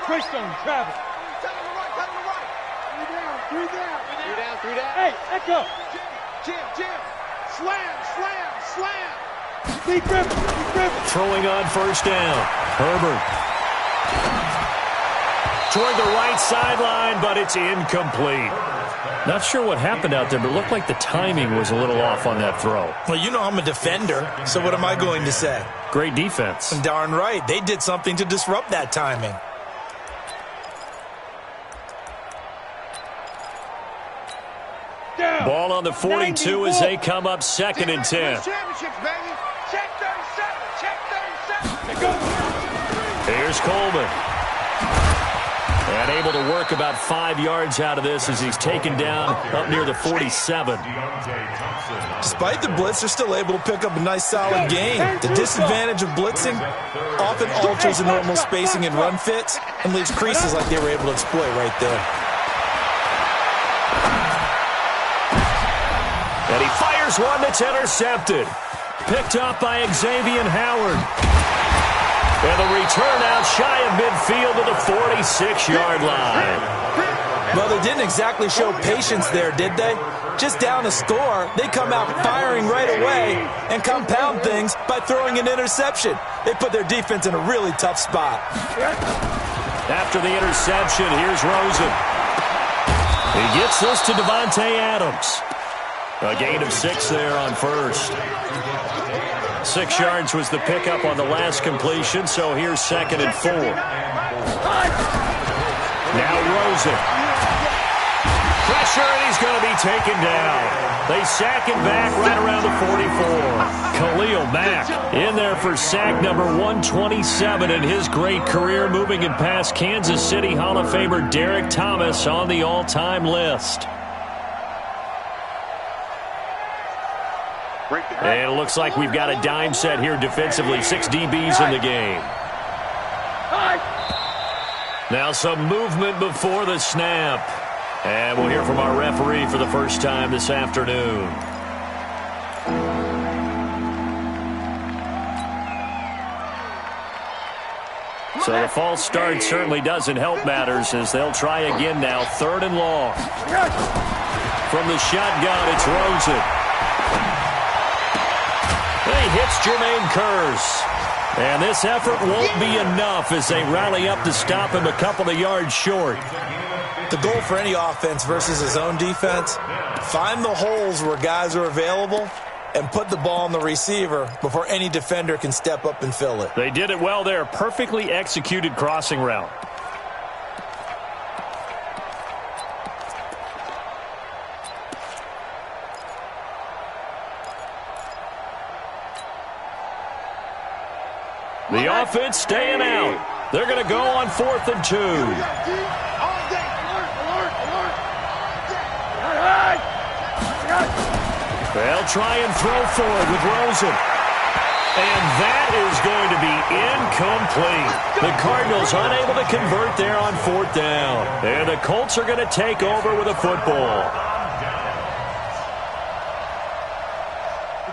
Greystone, travel. Tell him to right. Three down. Hey, echo. Jim. Slam. Be driven. Throwing on first down. Herbert. Toward the right sideline, but it's incomplete. Not sure what happened out there, but it looked like the timing was a little off on that throw. Well, you know I'm a defender, so what am I going to say? Great defense. Darn right. They did something to disrupt that timing. Down. Ball on the 42 as they come up 2nd and 10. Championships, baby. Check 37. Here's Coleman. And able to work about 5 yards out of this as he's taken down up near the 47. Despite the blitz, they're still able to pick up a nice solid gain. The disadvantage of blitzing often alters the normal spacing and run fits and leaves creases like they were able to exploit right there. And he fires one that's intercepted. Picked up by Xavier Howard. And the return out shy of midfield to the 46-yard line. Well, they didn't exactly show patience there, did they? Just down a score, they come out firing right away and compound things by throwing an interception. They put their defense in a really tough spot. After the interception, here's Rosen. He gets this to Devontae Adams. A gain of 6 there on first. 6 yards was the pickup on the last completion, so here's 2nd and 4. Now Rosen. Pressure, and he's going to be taken down. They sack him back right around the 44. Khalil Mack in there for sack number 127 in his great career, moving it past Kansas City Hall of Famer Derek Thomas on the all-time list. And it looks like we've got a dime set here defensively. 6 DBs in the game. Now some movement before the snap. And we'll hear from our referee for the first time this afternoon. So the false start certainly doesn't help matters as they'll try again now. 3rd and long. From the shotgun, it's Rosen. He hits Jermaine Kearse. And this effort won't be enough as they rally up to stop him a couple of yards short. The goal for any offense versus his own defense, find the holes where guys are available and put the ball on the receiver before any defender can step up and fill it. They did it well there. Perfectly executed crossing route. The offense staying out. They're going to go on 4th and 2. They'll try and throw forward with Rosen. And that is going to be incomplete. The Cardinals unable to convert there on 4th down. And the Colts are going to take over with a football.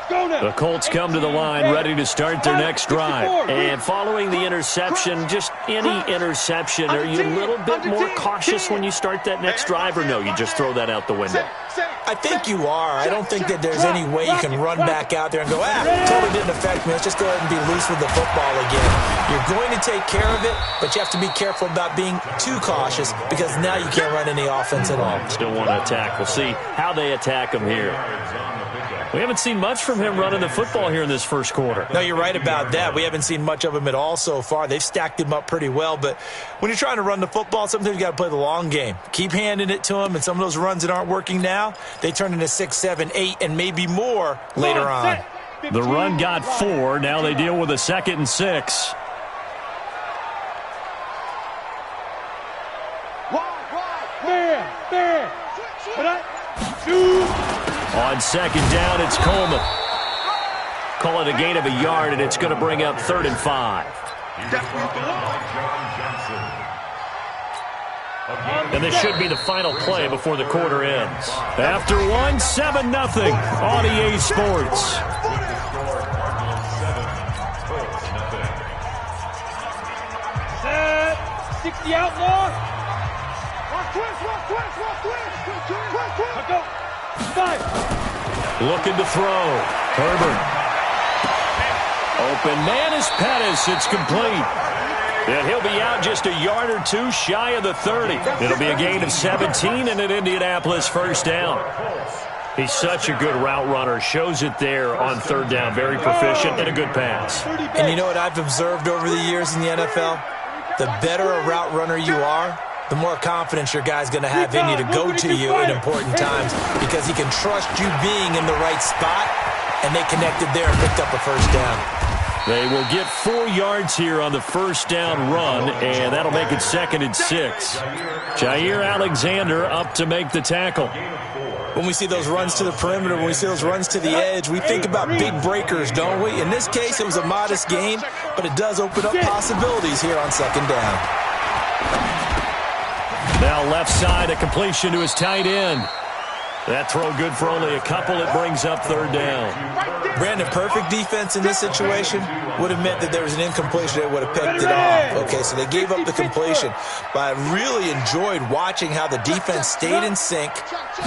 The Colts come to the line ready to start their next drive. And following the interception, just any interception, are you a little bit more cautious when you start that next drive, or no, you just throw that out the window? I think you are. I don't think that there's any way you can run back out there and go, totally didn't affect me. Let's just go ahead and be loose with the football again. You're going to take care of it, but you have to be careful about being too cautious because now you can't run any offense at all. Still want to attack. We'll see how they attack him here. We haven't seen much from him running the football here in this first quarter. No, you're right about that. We haven't seen much of him at all so far. They've stacked him up pretty well, but when you're trying to run the football, sometimes you got to play the long game. Keep handing it to him, and some of those runs that aren't working now, they turn into 6, 7, 8, and maybe more later on. The run got 4. Now they deal with a 2nd and 6. On 2nd down, it's Coleman. Call it a gain of a yard, and it's going to bring up 3rd and 5. And this should be the final play before the quarter ends. After one, 7-0 on EA Sports. 360 outlaw. Walk twist, walk twist, walk twist. Let go. 5. Looking to throw. Herbert. Open man is Pettis. It's complete. And he'll be out just a yard or two shy of the 30. It'll be a gain of 17 and an Indianapolis first down. He's such a good route runner. Shows it there on third down. Very proficient and a good pass. And you know what I've observed over the years in the NFL? The better a route runner you are, the more confidence your guy's going to have in you to go to you in important times because he can trust you being in the right spot, and they connected there and picked up a first down. They will get 4 yards here on the first down run, and that'll make it 2nd and 6. Jair Alexander up to make the tackle. When we see those runs to the perimeter, when we see those runs to the edge, we think about big breakers, don't we? In this case, it was a modest gain, but it does open up possibilities here on 2nd down. Now left side, a completion to his tight end. That throw good for only a couple. It brings up 3rd down. Brandon, perfect defense in this situation would have meant that there was an incompletion. They would have picked it off. Okay, so they gave up the completion. But I really enjoyed watching how the defense stayed in sync,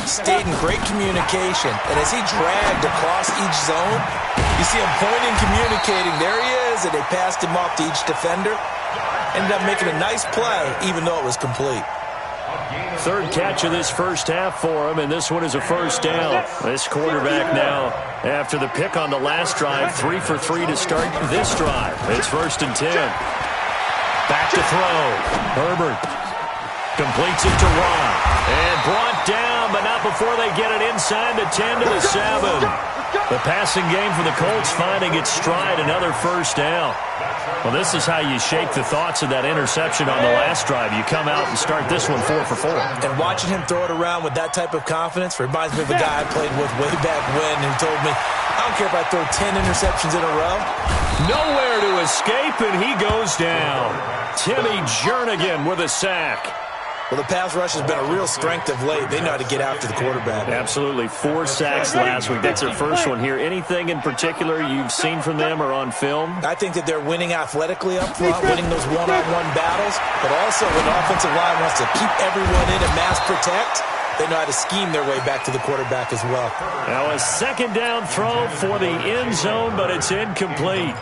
stayed in great communication. And as he dragged across each zone, you see him pointing, communicating. There he is, and they passed him off to each defender. Ended up making a nice play, even though it was complete. 3rd catch of this first half for him, and this one is a first down. This quarterback now, after the pick on the last drive, 3 for 3 to start this drive. It's 1st and 10. Back to throw. Herbert completes it to Ron. And brought down, but not before they get it inside the 10 to the 7. The passing game for the Colts finding its stride, another first down. Well, this is how you shake the thoughts of that interception on the last drive. You come out and start this one 4 for 4. And watching him throw it around with that type of confidence reminds me of a guy I played with way back when who told me, I don't care if I throw 10 interceptions in a row. Nowhere to escape, and he goes down. Timmy Jernigan with a sack. Well, the pass rush has been a real strength of late. They know how to get after the quarterback. Absolutely. 4 sacks last week. That's their first one here. Anything in particular you've seen from them or on film? I think that they're winning athletically up front, winning those one-on-one battles, but also when the offensive line wants to keep everyone in and mass protect, they know how to scheme their way back to the quarterback as well. Now a 2nd down throw for the end zone, but it's incomplete.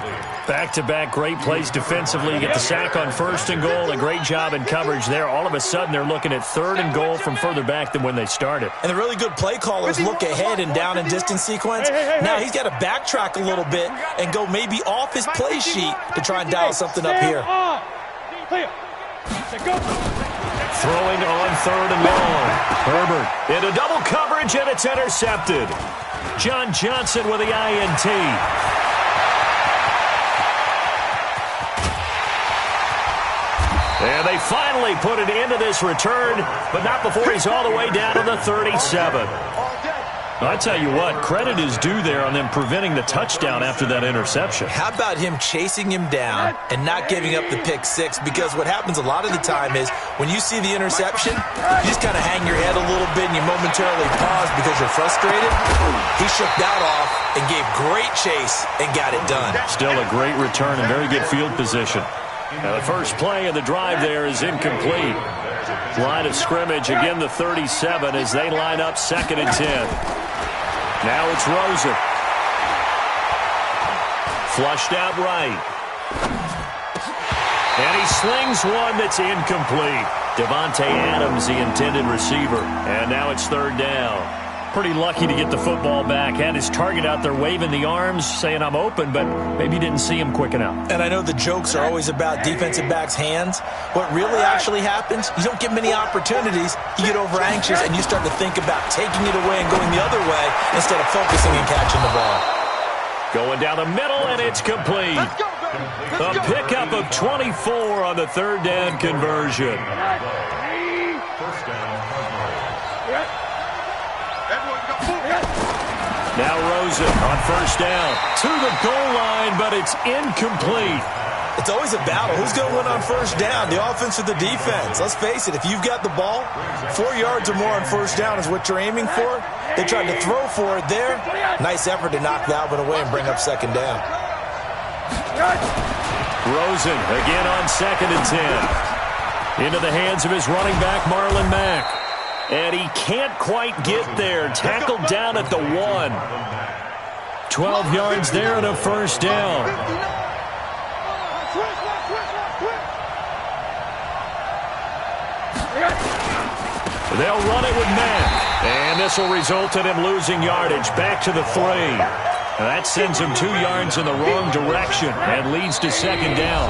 Back-to-back great plays defensively. You get the sack on 1st and goal. A great job in coverage there. All of a sudden, they're looking at 3rd and goal from further back than when they started. And the really good play callers look ahead and down and distance sequence. Now he's got to backtrack a little bit and go maybe off his play sheet to try and dial something up here. Throwing on 3rd and long. Herbert into double coverage, and it's intercepted. John Johnson with the INT. And they finally put it into this return, but not before he's all the way down to the 37. I tell you what, credit is due there on them preventing the touchdown after that interception. How about him chasing him down and not giving up the pick 6? Because what happens a lot of the time is when you see the interception, you just kind of hang your head a little bit and you momentarily pause because you're frustrated. He shook that off and gave great chase and got it done. Still a great return and very good field position. Now the first play of the drive there is incomplete. Line of scrimmage, again the 37 as they line up 2nd and 10. Now it's Rosen. Flushed out right. And he slings one that's incomplete. Devontae Adams, the intended receiver. And now it's 3rd down. Pretty lucky to get the football back. Had his target out there waving the arms, saying I'm open, but maybe didn't see him quick enough. And I know the jokes are always about defensive backs' hands. What really actually happens, you don't get many opportunities, you get over anxious, and you start to think about taking it away and going the other way instead of focusing and catching the ball. Going down the middle, and it's complete. A pickup of 24 on the 3rd down conversion. Now Rosen on 1st down to the goal line, but it's incomplete. It's always a battle. Who's going to win on 1st down, the offense or the defense? Let's face it, if you've got the ball, 4 yards or more on 1st down is what you're aiming for. They tried to throw for it there. Nice effort to knock that one away and bring up 2nd down. Rosen again on 2nd and 10. Into the hands of his running back, Marlon Mack. And he can't quite get there. Tackled down at the 1. 12 yards there and a first down. They'll run it with Mack. And this will result in him losing yardage. Back to the 3. That sends him 2 yards in the wrong direction and leads to second down.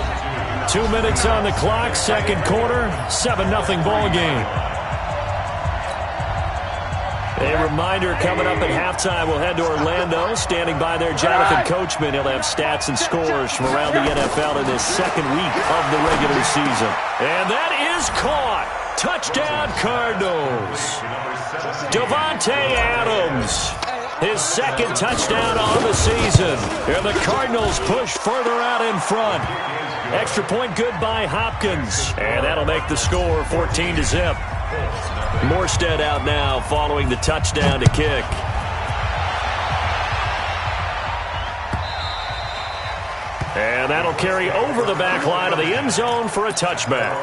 2 minutes on the clock, second quarter, 7-0 ball game. A reminder coming up at halftime, we'll head to Orlando. Standing by there, Jonathan Coachman. He'll have stats and scores from around the NFL in this second week of the regular season. And that is caught. Touchdown, Cardinals. Davante Adams. His second touchdown on the season. And the Cardinals push further out in front. Extra point good by Hopkins. And that'll make the score 14-0. Morstead out now following the touchdown to kick. And that'll carry over the back line of the end zone for a touchback.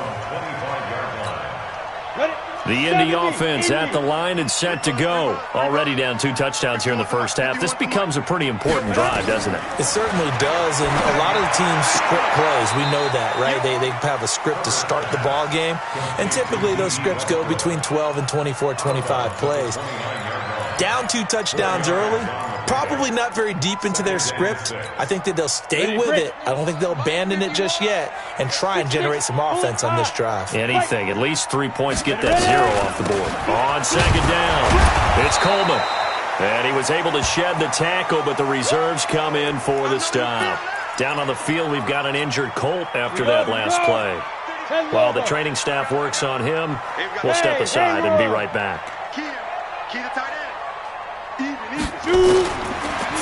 The Indy offense at the line and set to go. Already down 2 touchdowns here in the first half. This becomes a pretty important drive, doesn't it? It certainly does, and a lot of the teams script plays. We know that, right? They have a script to start the ball game, and typically those scripts go between 12 and 24, 25 plays. Down 2 touchdowns early, probably not very deep into their script. I think that they'll stay with it. I don't think they'll abandon it just yet and try and generate some offense on this drive. Anything. At least 3 points. Get that 0 off the board. On second down, it's Coleman. And he was able to shed the tackle, but the reserves come in for the stop. Down on the field, we've got an injured Colt after that last play. While the training staff works on him, we'll step aside and be right back. Key to tight end.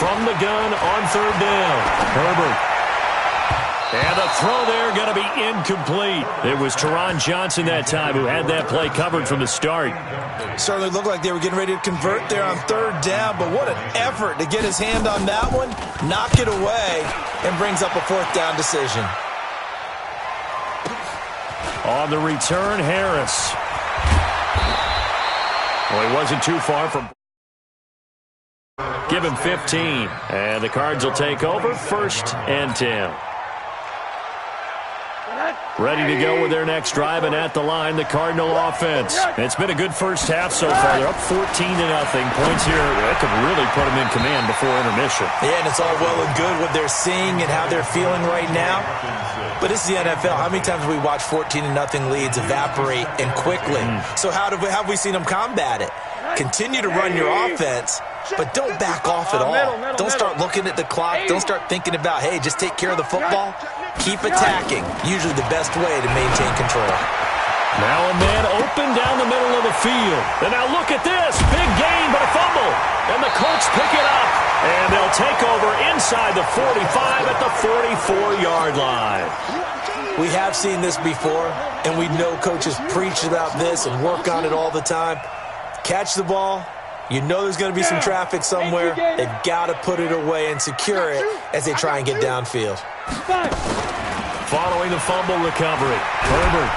From the gun on third down, Herbert. And the throw there going to be incomplete. It was Teron Johnson that time who had that play covered from the start. Certainly looked like they were getting ready to convert there on third down, but what an effort to get his hand on that one, knock it away, and brings up a fourth down decision. On the return, Harris. Well, he wasn't too far from... Give him 15. And the Cards will take over, 1st and 10. Ready to go with their next drive, and at the line, the Cardinal offense. It's been a good first half so far. They're up 14-0. Points here, that could really put them in command before intermission. Yeah, and it's all well and good what they're seeing and how they're feeling right now. But this is the NFL. How many times have we watched 14-0 leads evaporate and quickly? So how have we seen them combat it? Continue to run your offense, but don't back off at all. Don't start looking at the clock. Don't start thinking about, hey, just take care of the football. Keep attacking. Usually the best way to maintain control. Now a man open down the middle of the field. And now look at this. Big gain, but a fumble. And the Colts pick it up. And they'll take over inside the 45 at the 44-yard line. We have seen this before, and we know coaches preach about this and work on it all the time. Catch the ball. You know there's going to be some traffic somewhere. They've got to put it away and secure it as they try and get downfield. Following the fumble recovery, Herbert.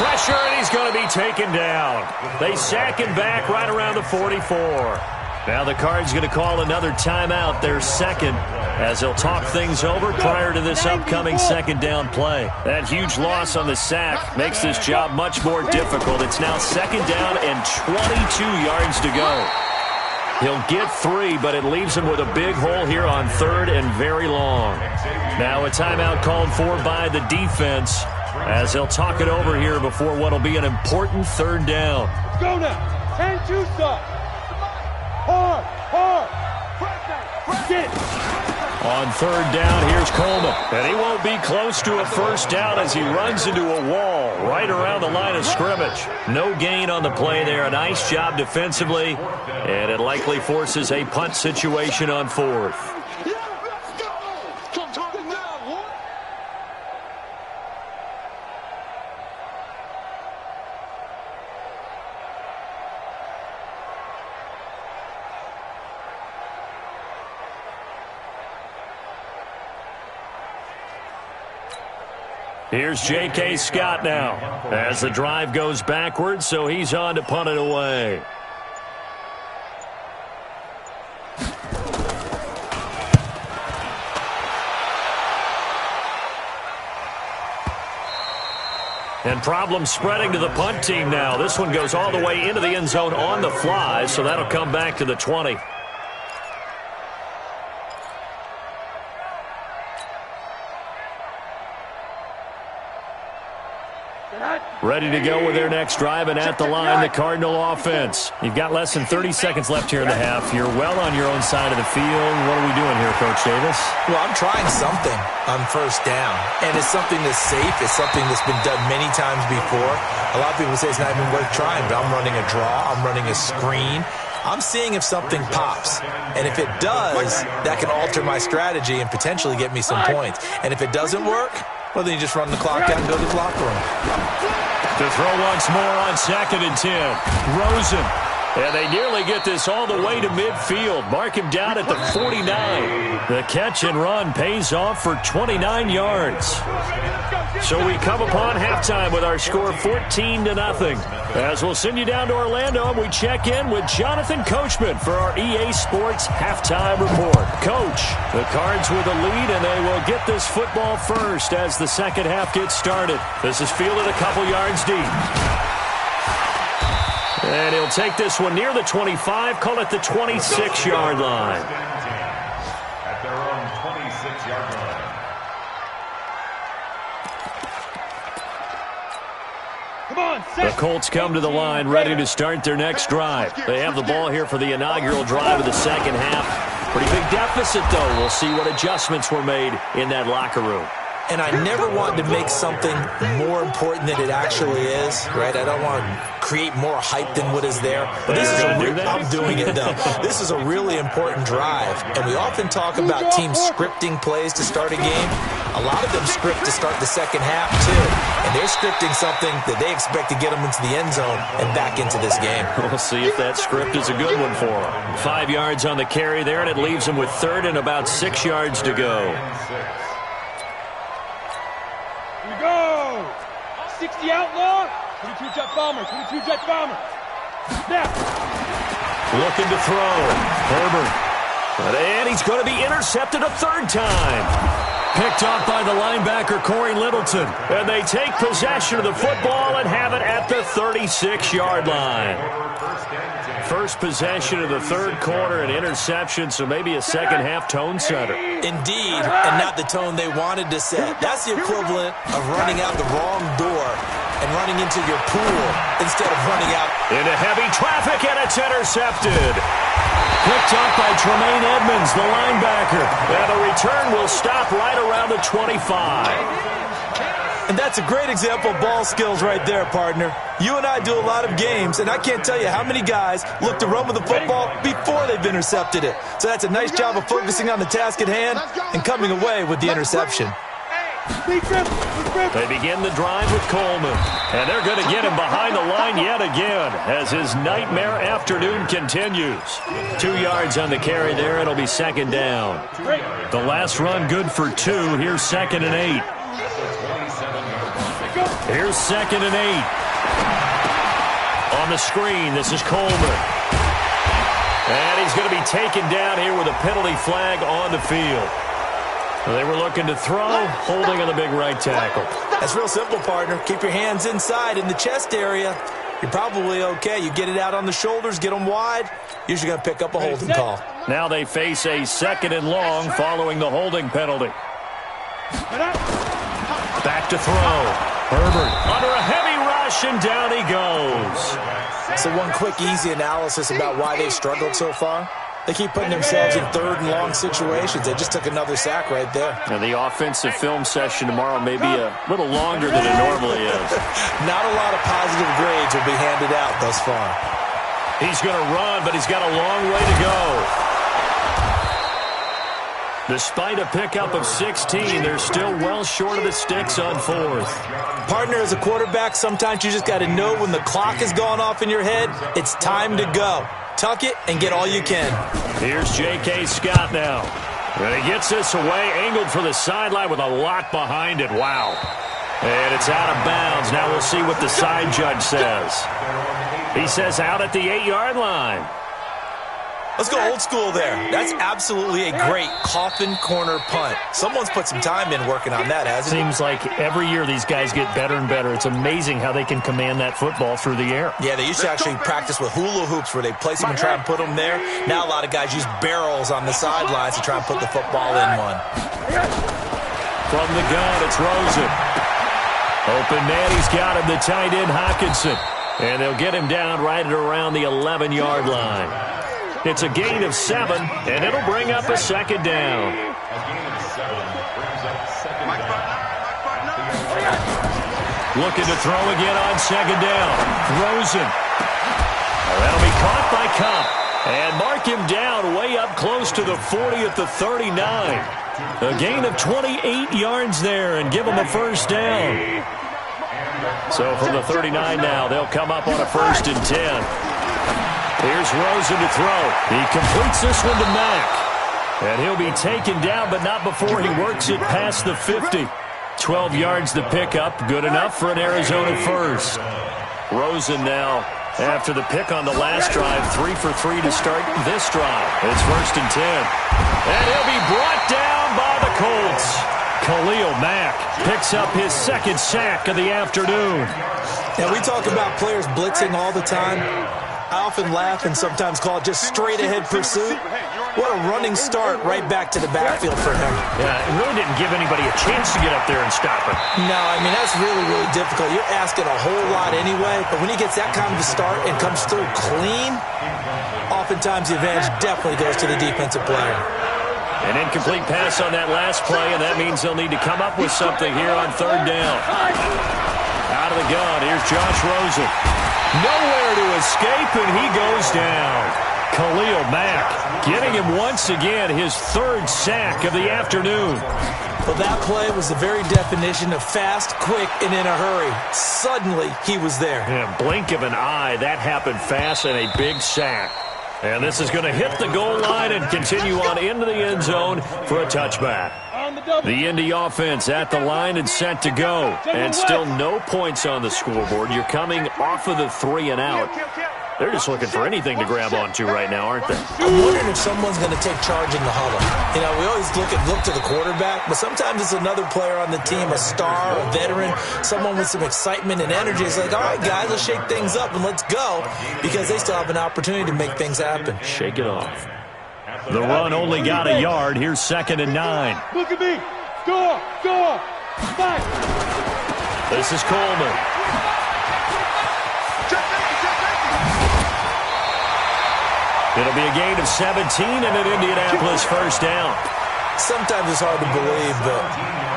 Pressure, and he's going to be taken down. They sack him back right around the 44. Now the Cards going to call another timeout, their second, as they'll talk things over prior to this upcoming second down play. That huge loss on the sack makes this job much more difficult. It's now second down and 22 yards to go. He'll get 3, but it leaves him with a big hole here on third and very long. Now a timeout called for by the defense as they'll talk it over here before what will be an important third down. Go now. 10-2 stop. Hard. Get. On third down, here's Coleman. And he won't be close to a first down as he runs into a wall right around the line of scrimmage. No gain on the play there. A nice job defensively. And it likely forces a punt situation on fourth. Here's J.K. Scott now as the drive goes backwards, so he's on to punt it away. And problems spreading to the punt team now. This one goes all the way into the end zone on the fly, so that'll come back to the 20. Ready to go with their next drive, and at the line, the Cardinal offense. You've got less than 30 seconds left here in the half. You're well on your own side of the field. What are we doing here, Coach Davis? Well, I'm trying something on first down, and it's something that's safe. It's something that's been done many times before. A lot of people say it's not even worth trying, but I'm running a draw. I'm running a screen. I'm seeing if something pops, and if it does, that can alter my strategy and potentially get me some points. And if it doesn't work, well, then you just run the clock out and go to the locker room. To throw once more on 2nd and 10. Rosen. And they nearly get this all the way to midfield. Mark him down at the 49. The catch and run pays off for 29 yards. So we come upon halftime with our score 14-0. As we'll send you down to Orlando, and we check in with Jonathan Coachman for our EA Sports Halftime Report. Coach, the Cards with a lead, and they will get this football first as the second half gets started. This is fielded a couple yards deep. And he'll take this one near the 25, call it the 26-yard line. At their own 26-yard line. Come on, the Colts come to the line ready to start their next drive. They have the ball here for the inaugural drive of the second half. Pretty big deficit, though. We'll see what adjustments were made in that locker room. And I never want to make something more important than it actually is, right? I don't want to create more hype than what is there. But this is I'm doing it, though. This is a really important drive. And we often talk about teams scripting plays to start a game. A lot of them script to start the second half, too. And they're scripting something that they expect to get them into the end zone and back into this game. We'll see if that script is a good one for them. 5 yards on the carry there, and it leaves them with 3rd and about 6 yards to go. Go! 60 outlaw, 22 jet bomber, 22 jet bomber. Snap! Looking to throw. Herbert. And he's going to be intercepted a 3rd time. Picked off by the linebacker, Corey Littleton. And they take possession of the football and have it at the 36-yard line. First possession of the 3rd quarter, an interception, so maybe a second-half tone setter. Indeed, and not the tone they wanted to set. That's the equivalent of running out the wrong door and running into your pool instead of running out into heavy traffic, and it's intercepted. Picked up by Tremaine Edmonds, the linebacker. And the return will stop right around the 25. And that's a great example of ball skills right there, partner. You and I do a lot of games, and I can't tell you how many guys look to run with the football before they've intercepted it. So that's a nice job of focusing on the task at hand and coming away with the interception. They begin the drive with Coleman, and they're going to get him behind the line yet again as his nightmare afternoon continues. 2 yards on the carry there. It'll be 2nd down. The last run good for 2. Here's 2nd and 8. Here's 2nd and 8. On the screen, this is Coleman. And he's going to be taken down here with a penalty flag on the field. They were looking to throw, holding on the big right tackle. That's real simple, partner. Keep your hands inside in the chest area. You're probably okay. You get it out on the shoulders, get them wide, usually going to pick up a holding call. Now they face a 2nd and long following the holding penalty. Back to throw. Herbert under a heavy rush, and down he goes. So one quick, easy analysis about why they've struggled so far. They keep putting themselves in 3rd and long situations. They just took another sack right there. And the offensive film session tomorrow may be a little longer than it normally is. Not a lot of positive grades will be handed out thus far. He's going to run, but he's got a long way to go. Despite a pickup of 16, they're still well short of the sticks on 4th. Partner, as a quarterback, sometimes you just got to know when the clock has gone off in your head, it's time to go. Tuck it and get all you can. Here's J.K. Scott now. And he gets this away, angled for the sideline with a lot behind it. Wow. And it's out of bounds. Now we'll see what the side judge says. He says out at the 8-yard line. Let's go old school there. That's absolutely a great coffin corner punt. Someone's put some time in working on that, hasn't he? Seems like every year these guys get better and better. It's amazing how they can command that football through the air. Yeah, they used to actually practice with hula hoops where they place them and try and put them there. Now a lot of guys use barrels on the sidelines to try and put the football in one. From the gun, it's Rosen. Open man, he's got him, the tight end Hockenson. And they'll get him down right at around the 11-yard line. It's a gain of 7, and it'll bring up a second down. Looking to throw again on second down. Rosen. That'll be caught by Cup. And mark him down way up close to the 40 at the 39. A gain of 28 yards there and give him a first down. So from the 39 now, they'll come up on a 1st and 10. Here's Rosen to throw. He completes this one to Mack. And he'll be taken down, but not before he works it past the 50. 12 yards to pick up. Good enough for an Arizona first. Rosen now, after the pick on the last drive, 3 for 3 to start this drive. It's 1st and 10. And he'll be brought down by the Colts. Khalil Mack picks up his 2nd sack of the afternoon. Now, we talk about players blitzing all the time. I often laugh and sometimes call it just straight-ahead pursuit. What a running start right back to the backfield for him. Yeah, it really didn't give anybody a chance to get up there and stop him. No, I mean, that's really, really difficult. You're asking a whole lot anyway, but when he gets that kind of a start and comes through clean, oftentimes the advantage definitely goes to the defensive player. An incomplete pass on that last play, and that means they'll need to come up with something here on 3rd down. Out of the gun, here's Josh Rosen. Nowhere to escape, and he goes down. Khalil Mack getting him once again his 3rd sack of the afternoon. Well, that play was the very definition of fast, quick, and in a hurry. Suddenly, he was there. Yeah, blink of an eye, that happened fast and a big sack. And this is going to hit the goal line and continue on into the end zone for a touchback. The Indy offense at the line and set to go. And still no points on the scoreboard. You're coming off of the 3 and out. They're just looking for anything to grab onto right now, aren't they? I'm wondering if someone's going to take charge in the huddle. You know, we always look to the quarterback, but sometimes it's another player on the team, a star, a veteran, someone with some excitement and energy. It's like, all right, guys, let's shake things up and let's go, because they still have an opportunity to make things happen. Shake it off. The run only got a yard. Here's 2nd and 9. Look at me. Go on. Fight. This is Coleman. It'll be a gain of 17 and an Indianapolis first down. Sometimes it's hard to believe, but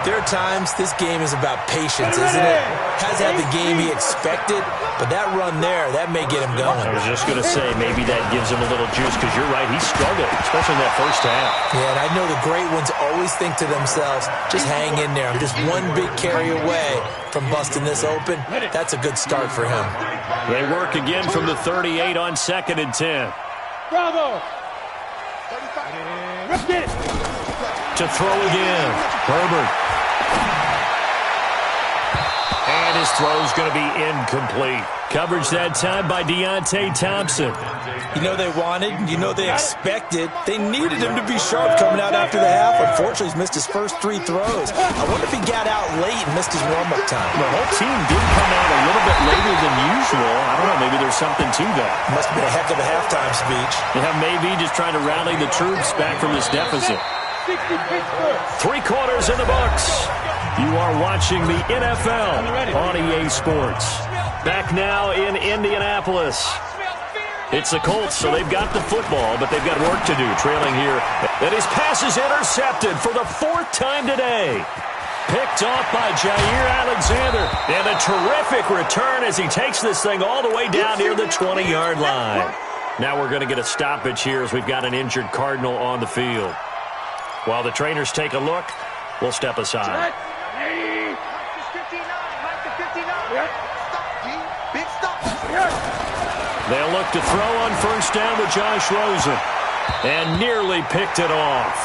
there are times this game is about patience, isn't it? Has had the game he expected, but that run there, that may get him going. I was just going to say, maybe that gives him a little juice, because you're right, he struggled, especially in that first half. Yeah, and I know the great ones always think to themselves, just hang in there. I'm just one big carry away from busting this open. That's a good start for him. They work again from the 38 on 2nd and 10. Bravo. Get it. To throw again. Herbert. And his throw's going to be incomplete. Coverage that time by Deontay Thompson. You know they wanted, you know they expected. They needed him to be sharp coming out after the half. Unfortunately, he's missed his first 3 throws. I wonder if he got out late and missed his warm-up time. The whole team did come out a little bit later than usual. I don't know, maybe there's something to that. Must have been a heck of a halftime speech. Yeah, maybe just trying to rally the troops back from this deficit. 3 quarters in the books. You are watching the NFL on EA Sports. Back now in Indianapolis. It's the Colts, so they've got the football, but they've got work to do, trailing here. And his pass is intercepted for the 4th time today. Picked off by Jair Alexander. And a terrific return as he takes this thing all the way down near the 20-yard line. Now we're going to get a stoppage here as we've got an injured Cardinal on the field. While the trainers take a look, we'll step aside. They'll look to throw on 1st down with Josh Rosen. And nearly picked it off.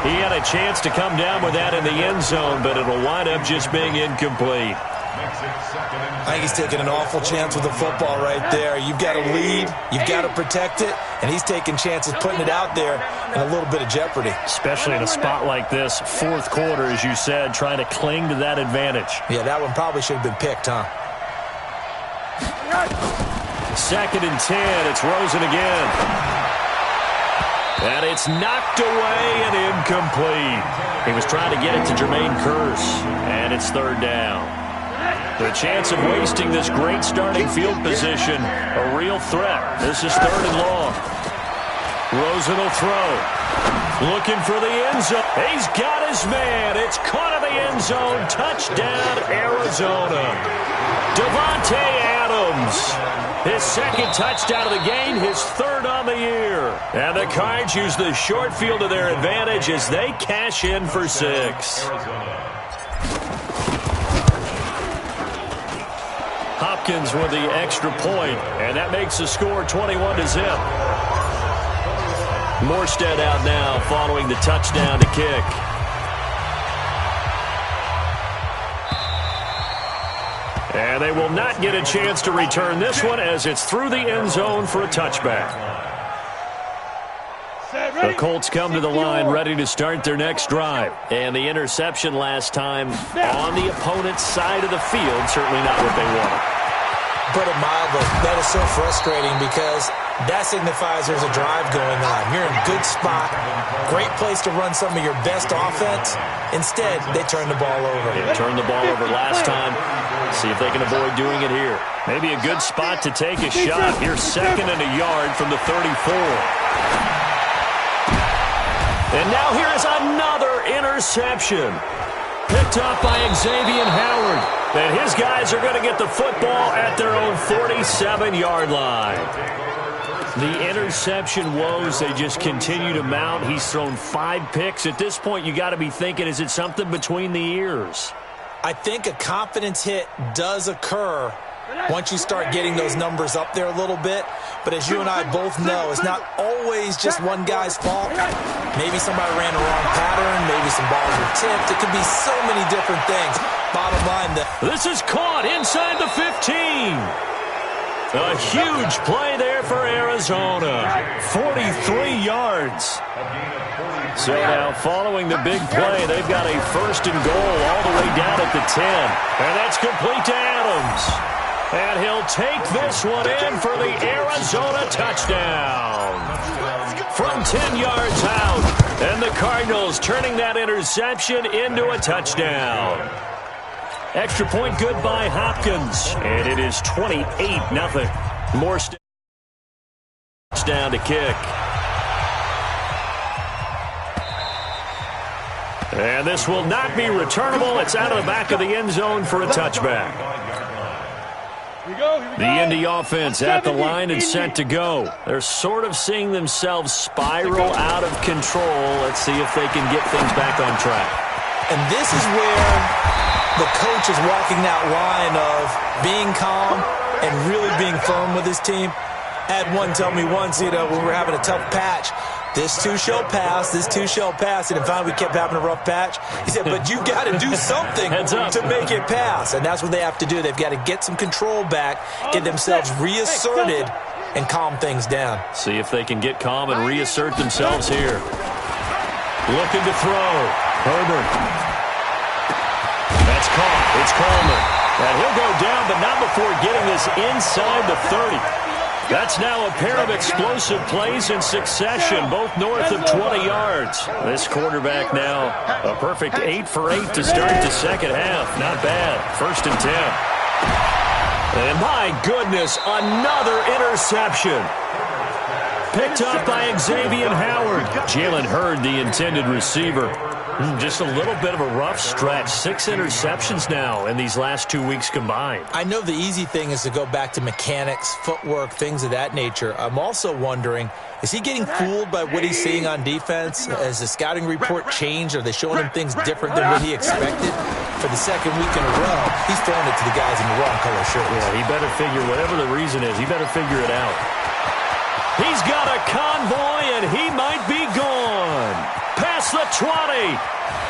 He had a chance to come down with that in the end zone, but it'll wind up just being incomplete. I think he's taking an awful chance with the football right there. You've got to lead, you've got to protect it, and he's taking chances putting it out there in a little bit of jeopardy. Especially in a spot like this, fourth quarter, as you said, trying to cling to that advantage. Yeah, that one probably should have been picked, huh? 2nd and 10, it's Rosen again. And it's knocked away and incomplete. He was trying to get it to Jermaine Kearse, and it's 3rd down. The chance of wasting this great starting field position, a real threat. This is 3rd and long. Rosen will throw. Looking for the end zone. He's got his man. It's caught in the end zone. Touchdown, Arizona. Davante Adams. His 2nd touchdown of the game, his 3rd on the year. And the Cards use the short field to their advantage as they cash in for 6. Hopkins with the extra point, and that makes the score 21-0. Morstead out now following the touchdown to kick. And they will not get a chance to return this one as it's through the end zone for a touchback. The Colts come to the line ready to start their next drive. And the interception last time on the opponent's side of the field, certainly not what they wanted. Put it mildly, that is so frustrating because that signifies there's a drive going on. You're in a good spot, great place to run some of your best offense. Instead, they turn the ball over. They turned the ball over last time. See if they can avoid doing it here. Maybe a good spot to take a shot. Here's 2nd and a yard from the 34. And now here is another interception. Picked up by Xavier Howard. And his guys are going to get the football at their own 47-yard line. The interception woes, they just continue to mount. He's thrown 5 picks. At this point, you got to be thinking, is it something between the ears? I think a confidence hit does occur once you start getting those numbers up there a little bit. But as you and I both know, it's not always just one guy's fault. Maybe somebody ran the wrong pattern. Maybe some balls were tipped. It could be so many different things. Bottom line, this is caught inside the 15. A huge play there for Arizona. 43 yards. So now following the big play, they've got a 1st and goal all the way down at the 10. And that's complete to Adams. And he'll take this one in for the Arizona touchdown. From 10 yards out. And the Cardinals turning that interception into a touchdown. Extra point good by Hopkins. And it is 28-0. Morstead down to kick. And this will not be returnable. It's out of the back of the end zone for a touchback. The Indy offense at the line and set to go. They're sort of seeing themselves spiral out of control. Let's see if they can get things back on track. And this is where the coach is walking that line of being calm and really being firm with his team. I had one tell me once, when we were having a tough patch, this too shall pass, this too shall pass. And finally we kept having a rough patch. He said, but you got to do something to make it pass. And that's what they have to do. They've got to get some control back, get themselves reasserted, and calm things down. See if they can get calm and reassert themselves here. Looking to throw. Herbert. That's caught. It's Coleman. And he'll go down, but not before getting this inside the 30. That's now a pair of explosive plays in succession, both north of 20 yards. This quarterback now a perfect 8 for 8 to start the second half. Not bad. 1st and 10. And my goodness, another interception. Picked up by Xavier Howard. Jalen Hurd, the intended receiver. Just a little bit of a rough stretch. 6 interceptions now in these last 2 weeks combined. I know the easy thing is to go back to mechanics, footwork, things of that nature. I'm also wondering, is he getting fooled by what he's seeing on defense? Has the scouting report changed? Are they showing him things different than what he expected? For the 2nd week in a row, he's throwing it to the guys in the wrong color shirts. Yeah, he better figure, whatever the reason is, he better figure it out. He's got a convoy, and he might be gone. Pass Across the 20.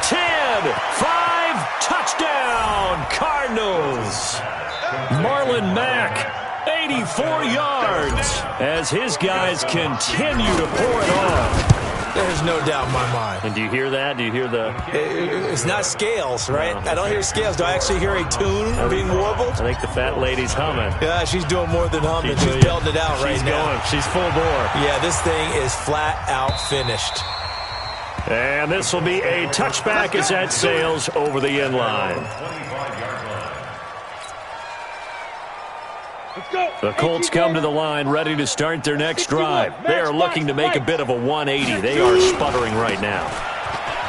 10. 5. Touchdown, Cardinals. Marlon Mack, 84 yards, as his guys continue to pour it on. There's no doubt in my mind. And do you hear that? Do you hear the... It's not scales, right? No. I don't hear scales. Do I actually hear a tune being warbled? I think the fat lady's humming. Yeah, she's doing more than humming. She's belting it out right now. She's full bore. Yeah, this thing is flat out finished. And this will be a touchback as that sails over the end line. The Colts come to the line ready to start their next drive. They are looking to make a bit of a 180. They are sputtering right now.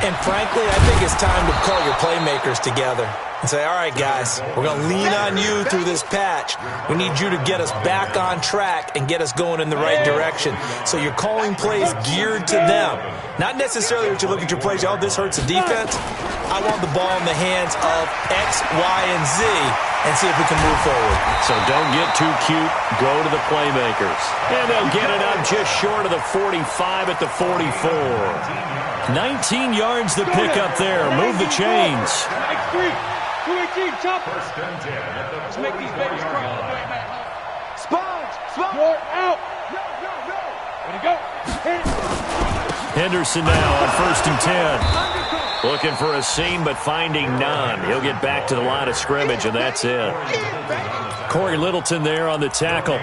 And frankly, I think it's time to call your playmakers together and say, all right, guys, we're going to lean on you through this patch. We need you to get us back on track and get us going in the right direction. So you're calling plays geared to them. Not necessarily that you look at your plays, oh, this hurts the defense. I want the ball in the hands of X, Y, and Z and see if we can move forward. So don't get too cute. Go to the playmakers. And they'll get it up just short of the 45 at the 44. 19 yards the pick up there. Move the chains. X3, 218, chopper. Let's make these babies cry. Sponge. You're out. No. Way to go. Hit it. Henderson now on 1st and 10. Looking for a seam, but finding none. He'll get back to the line of scrimmage, and that's it. Corey Littleton there on the tackle.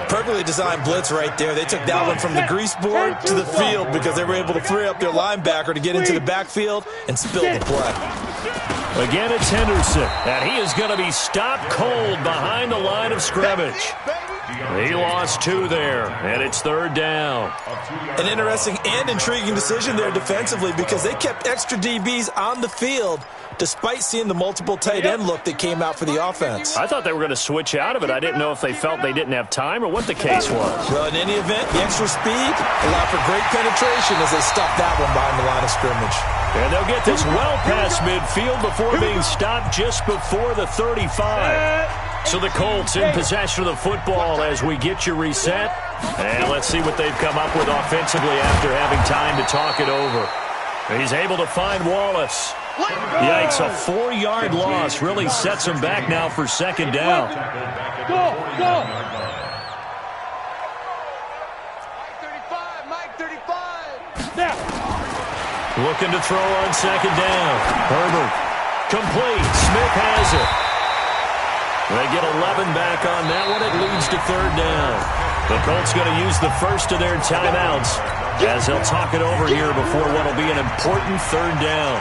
Perfectly designed blitz right there. They took that one from the grease board to the field because they were able to free up their linebacker to get into the backfield and spill the play. Again, it's Henderson, and he is going to be stopped cold behind the line of scrimmage. He lost 2 there, and it's 3rd down. An interesting and intriguing decision there defensively because they kept extra DBs on the field despite seeing the multiple tight end look that came out for the offense. I thought they were going to switch out of it. I didn't know if they felt they didn't have time or what the case was. Well, in any event, the extra speed allowed for great penetration as they stuffed that one behind the line of scrimmage. And they'll get this well past midfield before being stopped just before the 35. So the Colts in possession of the football as we get you reset. And let's see what they've come up with offensively after having time to talk it over. He's able to find Wallace. Yikes, a 4-yard loss really sets him back now for 2nd down. Go. Mike 35. Now. Looking to throw on 2nd down. Herbert. Complete. Smith has it. They get 11 back on that one. It leads to 3rd down. The Colts going to use the first of their timeouts as they'll talk it over here before what will be an important 3rd down.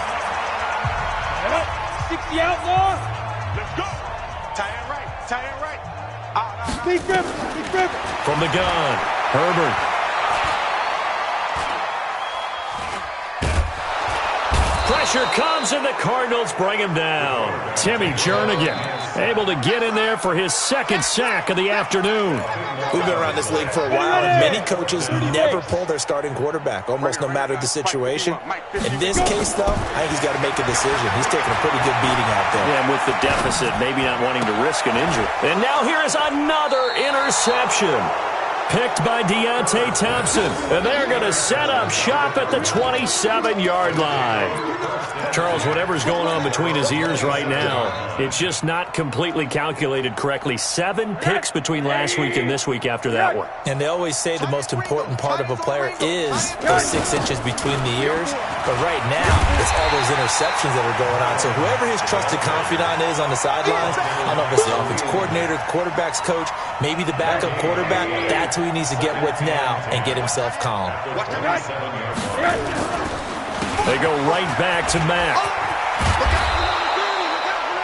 60 outlaw. Let's go. Tie it right. Big grip. From the gun, Herbert. Pressure comes, and the Cardinals bring him down. Timmy Jernigan able to get in there for his 2nd sack of the afternoon. We've been around this league for a while, and many coaches never pull their starting quarterback, almost no matter the situation. In this case, though, I think he's got to make a decision. He's taking a pretty good beating out there. Yeah, and with the deficit, maybe not wanting to risk an injury. And now here is another interception. Picked by Deontay Thompson. And they're going to set up shop at the 27-yard line. Charles, whatever's going on between his ears right now, it's just not completely calculated correctly. 7 picks between last week and this week after that one. And they always say the most important part of a player is those 6 inches between the ears. But right now, it's all those interceptions that are going on. So whoever his trusted confidant is on the sidelines, I don't know if it's the offense coordinator, the quarterback's coach, maybe the backup quarterback, that's who he needs to get with now and get himself calm. They go right back to Mack.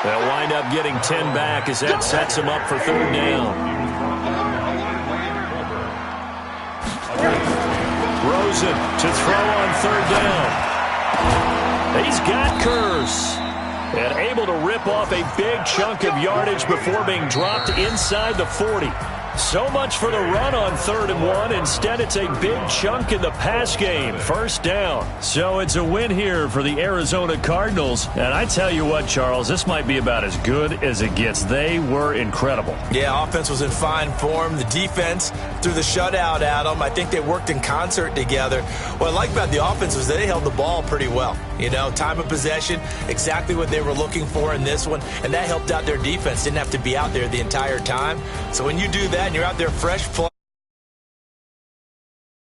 They'll wind up getting 10 back as that sets him up for 3rd down. Rosen to throw on 3rd down. He's got Kurz. And able to rip off a big chunk of yardage before being dropped inside the 40. So much for the run on 3rd and 1. Instead, it's a big chunk in the pass game. 1st down. So it's a win here for the Arizona Cardinals. And I tell you what, Charles, this might be about as good as it gets. They were incredible. Yeah, offense was in fine form. The defense threw the shutout at them. I think they worked in concert together. What I like about the offense was they held the ball pretty well. You know, time of possession, exactly what they were looking for in this one. And that helped out their defense. Didn't have to be out there the entire time. So when you do that and you're out there fresh,